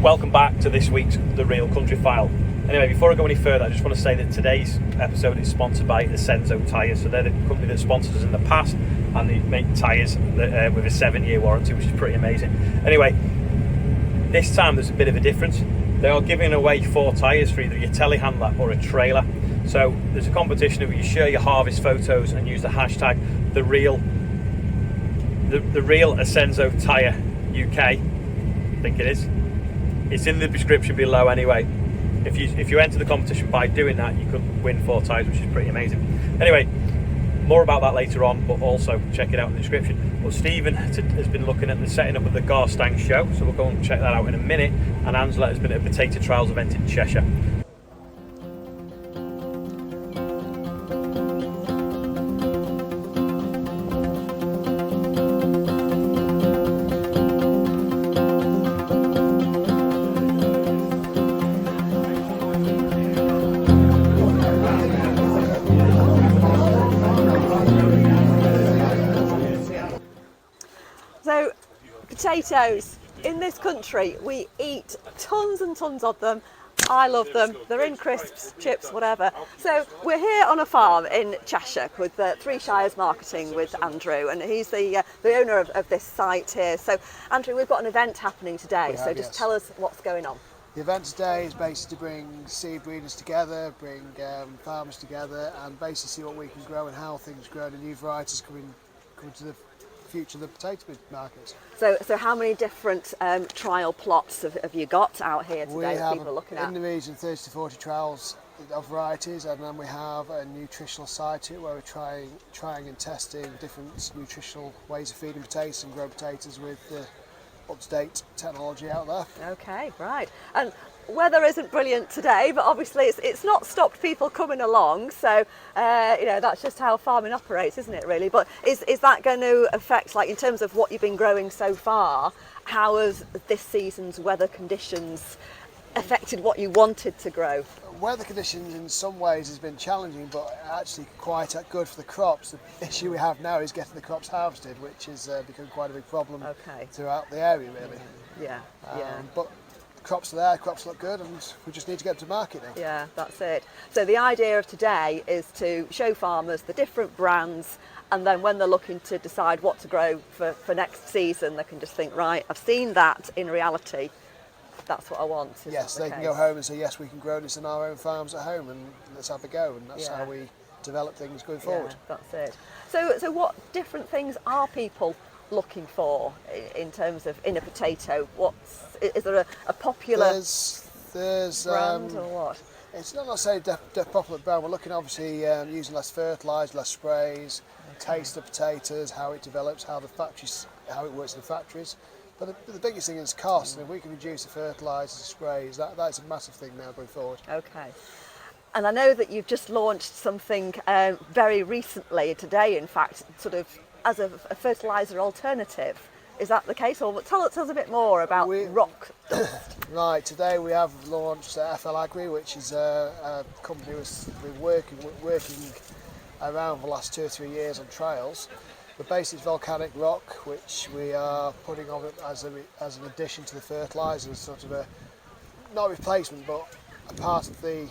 Welcome back to this week's The Real Country File. Anyway, before I go any further, I just want to say that today's episode is sponsored by Ascenso Tyre. So they're the company that sponsored us in the past, and they make tyres with a 7-year warranty, which is pretty amazing. Anyway, this time there's a bit of a difference. They are giving away 4 tyres for either your telehandler or a trailer. So there's a competition where you share your harvest photos and use the hashtag the real Ascenso Tyre UK. I think it is. It's in the description below anyway. If you enter the competition by doing that, you could win 4 tyres, which is pretty amazing. Anyway, more about that later on, but also check it out in the description. But Stephen has been looking at the setting up of the Garstang show, so we'll go and check that out in a minute. And Angela has been at a potato trials event in Cheshire. So, potatoes. In this country, we eat tons and tons of them. I love them. They're in crisps, chips, whatever. So we're here on a farm in Cheshire with Three Shires Marketing with Andrew, and he's the owner of this site here. So Andrew, we've got an event happening today, so just tell us what's going on. The event today is basically to bring seed breeders together, bring farmers together, and basically see what we can grow and how things grow, and new varieties coming to the future of the potato market. So how many different trial plots have you got out here today We that have people are looking at? in the region 30 to 40 trials of varieties, and then we have a nutritional side to it where we're trying and testing different nutritional ways of feeding potatoes and growing potatoes with the up-to-date technology out there. Okay, right. And weather isn't brilliant today, but obviously it's not stopped people coming along. So that's just how farming operates, isn't it? Really. But is that going to affect, like in terms of what you've been growing so far? How has this season's weather conditions affected what you wanted to grow? Weather conditions in some ways has been challenging, but actually quite good for the crops. The issue we have now is getting the crops harvested, which has become quite a big problem throughout the area, really. Yeah. But the crops are there, crops look good, and we just need to get to market now. Yeah, that's it. So the idea of today is to show farmers the different brands, and then when they're looking to decide what to grow for next season, they can just think, right, I've seen that in reality. That's what I want. Yes, they can go home and say, yes, we can grow this in our own farms at home, and let's have a go, and that's how we develop things going forward. That's it. So what different things are people looking for in terms of in a potato? Is there a popular there's brand or what? It's not necessarily popular brand. We're looking obviously using less fertiliser, less sprays, taste of potatoes, how it develops, how it works in the factories. But the biggest thing is cost, and if we can reduce the fertilisers, sprays, that's a massive thing now going forward. Okay. And I know that you've just launched something very recently, today in fact, sort of as a fertiliser alternative. Is that the case? Or tell us a bit more about rock dust. Right, today we have launched FL Agri, which is a company that's been working around for the last 2 or 3 years on trials. But basically it's volcanic rock, which we are putting on as an addition to the fertiliser, sort of not a replacement, but a part of the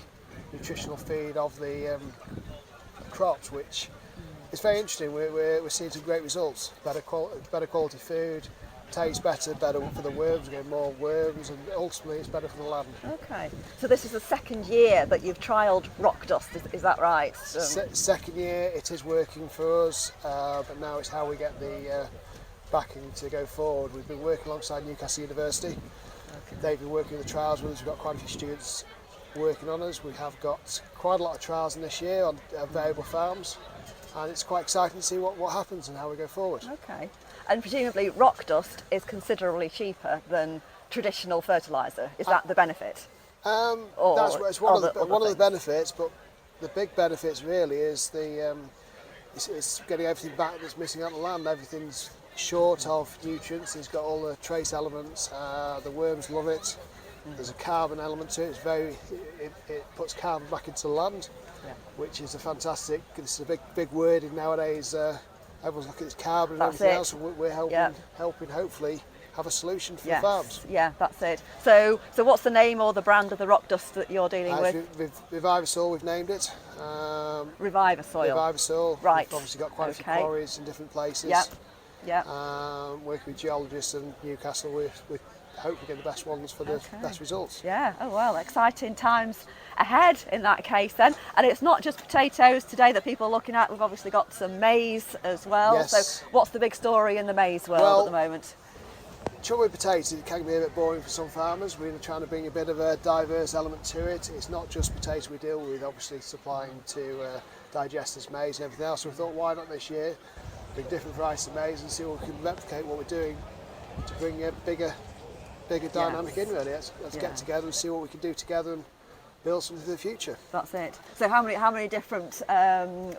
nutritional feed of the crops, which is very interesting. We're seeing some great results, better quality food, tastes better for the worms, getting more worms, and ultimately it's better for the land. Okay, so this is the second year that you've trialled rock dust, is that right? Second year, it is working for us, but now it's how we get the backing to go forward. We've been working alongside Newcastle University. They've been working the trials with us. We've got quite a few students working on us. We have got quite a lot of trials in this year on variable farms, and it's quite exciting to see what happens and how we go forward. Okay. And presumably rock dust is considerably cheaper than traditional fertiliser. Is that the benefit? That's one of the benefits, but the big benefits really is it's getting everything back that's missing out of the land. Everything's short of nutrients. It's got all the trace elements. The worms love it. There's a carbon element to it. It puts carbon back into the land, which is a fantastic. This is a big word nowadays. Everyone's looking at this carbon and everything else, and we're helping hopefully have a solution for Yes. the farms. Yeah, that's it. So what's the name or the brand of the rock dust that you're dealing with? Revivasoil, we've named it. Revivasoil. Revivasoil. Right. We've obviously got quite a few quarries in different places. Yep. Yep. Working with geologists in Newcastle, we hope we get the best ones for the best results. Yeah, oh well, exciting times ahead in that case then. And it's not just potatoes today that people are looking at, we've obviously got some maize as well. Yes. So what's the big story in the maize world at the moment? Trouble with potatoes, it can be a bit boring for some farmers. We're trying to bring a bit of a diverse element to it. It's not just potatoes we deal with, obviously supplying to digesters, maize and everything else. So we thought, why not this year bring different varieties of maize and see what we can replicate what we're doing to bring a bigger dynamic in really. Let's get together and see what we can do together and build something for the future. That's it. So how many different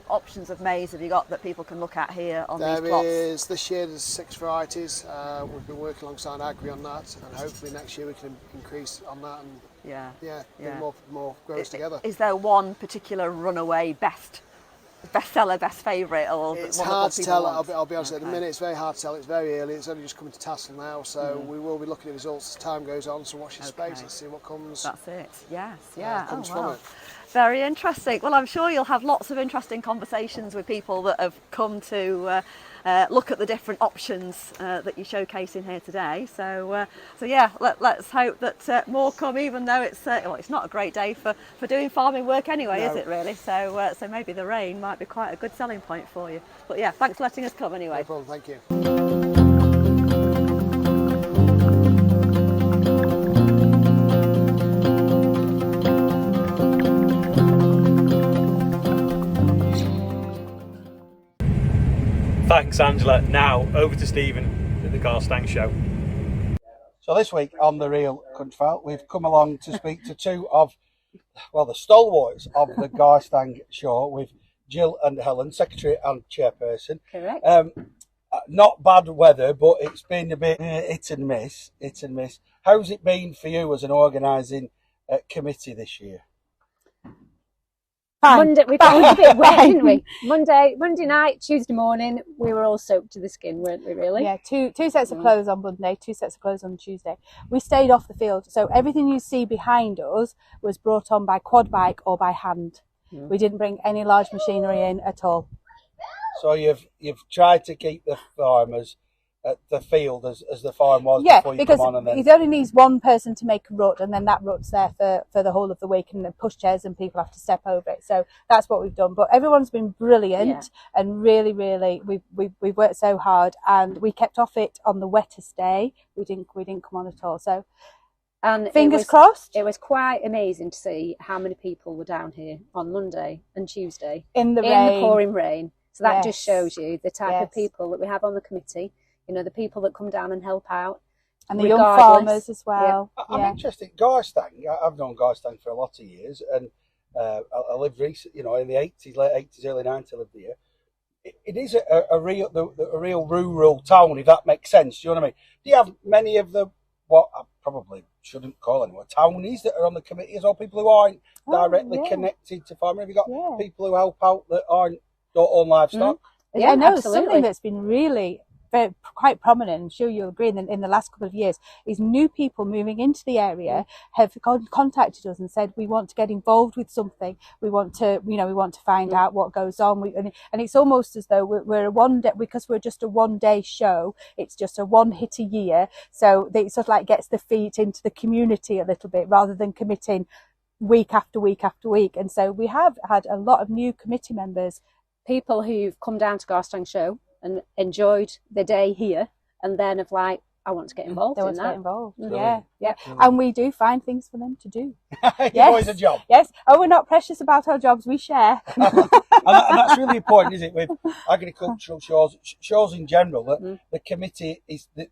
options of maize have you got that people can look at here on these plots? This year there's 6 varieties. We've been working alongside Agri on that, and hopefully next year we can increase on that and bring more growers together. Is there one particular runaway bestseller, best favourite, or it's one hard that to tell. Want? I'll be honest. At the minute, it's very hard to tell. It's very early. It's only just coming to tassel now, so we will be looking at results as time goes on. So watch your space and see what comes. That's it. Yes. Comes from it. Very interesting. Well, I'm sure you'll have lots of interesting conversations with people that have come to look at the different options that you're showcasing here today. So yeah, let's hope that more come, even though it's not a great day for doing farming work anyway, is it really? So maybe the rain might be quite a good selling point for you. But yeah, thanks for letting us come anyway. No problem, thank you. Thanks, Angela. Now over to Stephen at the Garstang Show. So this week on the Real Country File, we've come along to speak to two of, the stalwarts of the Garstang Show with Jill and Helen, secretary and chairperson. Correct. Not bad weather, but it's been a bit hit and miss. How's it been for you as an organising committee this year? Monday, we got a bit wet, didn't we? Monday night, Tuesday morning, we were all soaked to the skin, weren't we, really? Yeah, two sets of clothes on Monday, 2 sets of clothes on Tuesday. We stayed off the field, so everything you see behind us was brought on by quad bike or by hand. We didn't bring any large machinery in at all. So you've tried to keep the farmers at the field as the farm was before you come on, and then it only needs one person to make a rut, and then that rut's there for the whole of the week, and then pushchairs and people have to step over it. So that's what we've done. But everyone's been brilliant and really we've worked so hard, and we kept off it on the wettest day. We didn't come on at all. So and fingers crossed. It was quite amazing to see how many people were down here on Monday and Tuesday in the pouring rain. So that just shows you the type of people that we have on the committee. You know, the people that come down and help out. And the young farmers as well. Yeah. I'm interested. Garstang, I've known Garstang for a lot of years, and I lived recently, in the 80s, late 80s, early 90s, I lived here. It is a real rural town, if that makes sense. Do you know what I mean? Do you have many of the, what I probably shouldn't call anymore, townies that are on the committee as well, people who aren't directly connected to farming? Have you got people who help out that don't own livestock? Yeah, I know something that's been really quite prominent, I'm sure you'll agree, in the last couple of years, is new people moving into the area have contacted us and said, we want to get involved with something, we want to find out what goes on, and it's almost as though we're a one day, because we're just a one-day show, it's just a one hit a year, so it sort of like gets the feet into the community a little bit rather than committing week after week after week. And so we have had a lot of new committee members, people who've come down to Garstang Show and enjoyed the day here, and then have like, I want to get involved. They want to get involved. Brilliant. Yeah. And we do find things for them to do. It's always a job. Yes. Oh, we're not precious about our jobs. We share. and that's really important, isn't it? With agricultural shows in general, that the committee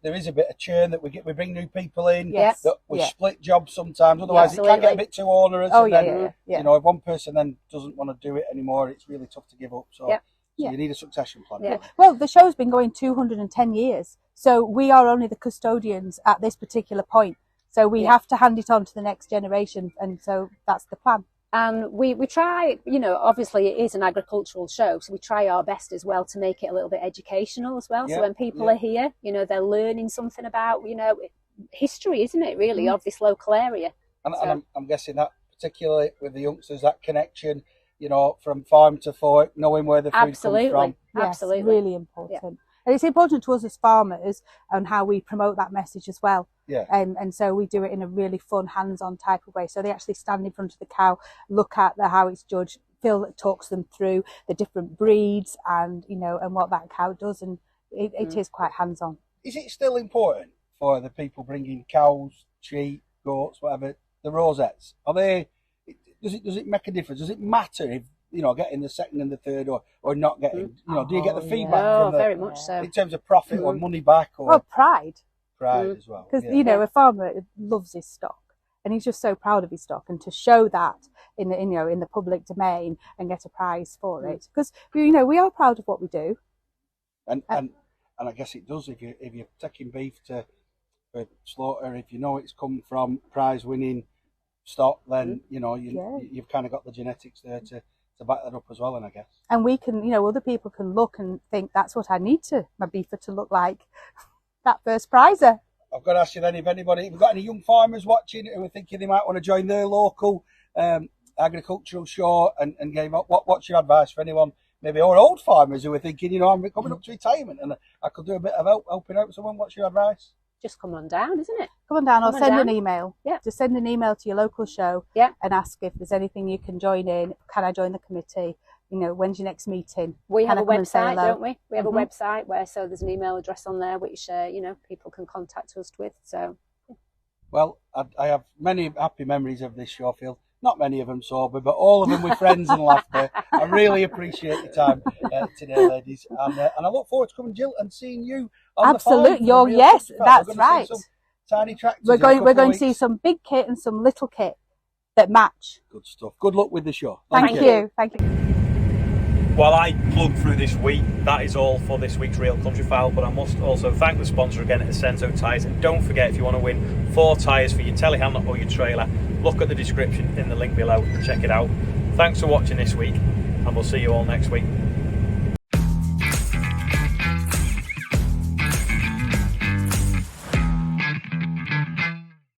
there is a bit of churn, that we bring new people in. Yes. That we split jobs sometimes. Otherwise, it can get a bit too onerous. Oh, and then, if one person then doesn't want to do it anymore, it's really tough to give up. So. So you need a succession plan. Yeah. Well, the show's been going 210 years, so we are only the custodians at this particular point. So we have to hand it on to the next generation, and so that's the plan. And we try, you know, obviously it is an agricultural show, so we try our best as well to make it a little bit educational as well. So when people are here, you know, they're learning something about, you know, history, isn't it, really, of this local area. And I'm guessing that particularly with the youngsters, that connection, you know, from farm to fork, knowing where the food comes from. Yes, Absolutely. Really important. Yeah. And it's important to us as farmers and how we promote that message as well. Yeah. And so we do it in a really fun, hands-on type of way. So they actually stand in front of the cow, look at how it's judged. Phil talks them through the different breeds and, you know, and what that cow does. And it is quite hands-on. Is it still important for the people bringing cows, sheep, goats, whatever, the rosettes? Are they? Does it make a difference? Does it matter if, you know, getting the second and the third or not getting, you know, do you get the feedback from very much so. in terms of profit or money back or well, pride as well? Because you know, a farmer loves his stock and he's just so proud of his stock, and to show that in the, you know, in the public domain and get a prize for it, because, you know, we are proud of what we do. And I guess it does if you're taking beef for slaughter, if you know it's come from prize winning stock, then you know you've kind of got the genetics there to back that up as well. And I guess, and we can, you know, other people can look and think that's what I need my beefer to look like, that first prizer. I've got to ask you then, if we've got any young farmers watching who are thinking they might want to join their local agricultural show and game up, what's your advice for anyone, maybe, or old farmers who are thinking, you know, I'm coming up to retirement and I could do a bit of helping out someone? What's your advice? Just come on down, isn't it? Come on down, or send an email. Yeah. Just send an email to your local show and ask if there's anything you can join in. Can I join the committee? You know, when's your next meeting? We have a website, don't we? We have a website where, so there's an email address on there which, you know, people can contact us with. So, well, I have many happy memories of this show, Phil. Not many of them sober, but all of them with friends and laughter. I really appreciate your time today, ladies, and I look forward to coming, Jill, and seeing you on Absolutely. the farm. Yes, that's right. Tiny tractors. We're going to see some big kit and some little kit that match. Good stuff. Good luck with the show. Thank you. While I plug through this week, that is all for this week's Real Country File, but I must also thank the sponsor again at Ascenso Tyres, and don't forget, if you want to win 4 tyres for your telehandler or your trailer, look at the description in the link below and check it out. Thanks for watching this week, and we'll see you all next week.